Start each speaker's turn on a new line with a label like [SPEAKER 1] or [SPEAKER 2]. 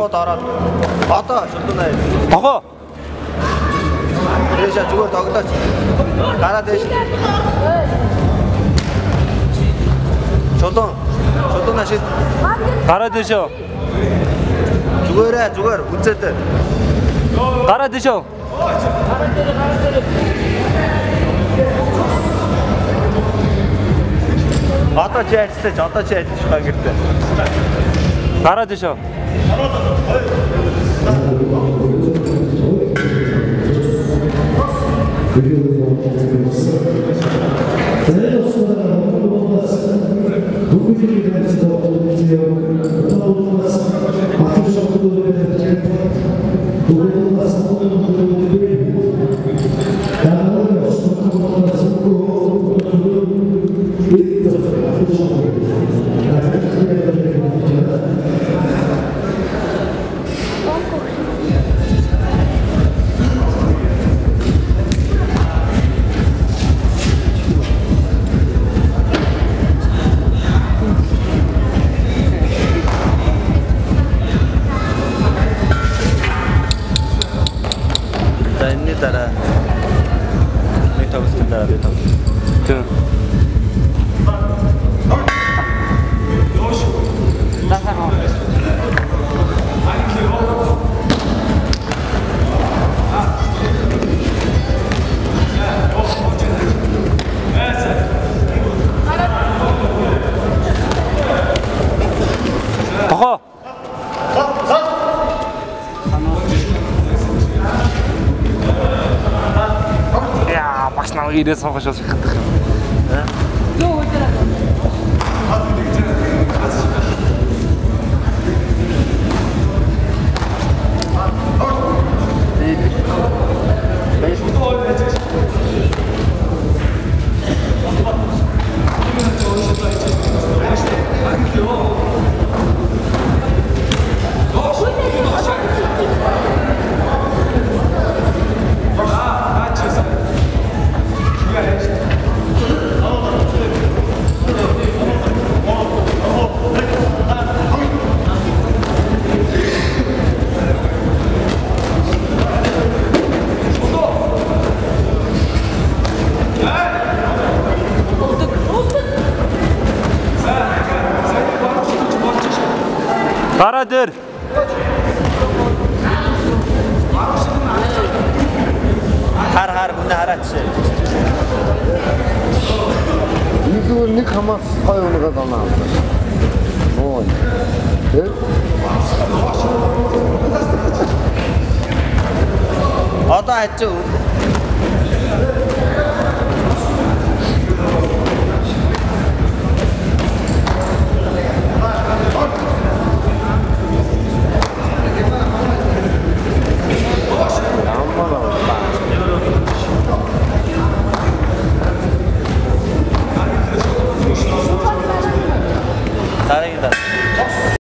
[SPEAKER 1] шууд ороод. Одоо шүлдэнэ.
[SPEAKER 2] Тогоо.
[SPEAKER 1] Дэшээ зүгээр тоглооч. Гараа дэш. Шулуун ашиг.
[SPEAKER 2] Гараа дэшөө.
[SPEAKER 1] Зүгээр үзээд.
[SPEAKER 2] Гараа дэшөө.
[SPEAKER 1] Одоо чи ажиллаж байгаа гэртээ.
[SPEAKER 2] Гараа дэшөө.
[SPEAKER 1] Дараа нэг тавсан дараа би тав.
[SPEAKER 2] Тэг. Тогоо. Бас наа ирээ сонгож шалгах. Юу вэ? Гараа дээр.
[SPEAKER 1] Хар хүн хараач.
[SPEAKER 3] Нэг хамаас хоёр өнөөгөө доноо. Ой.
[SPEAKER 1] Одоо ачаа.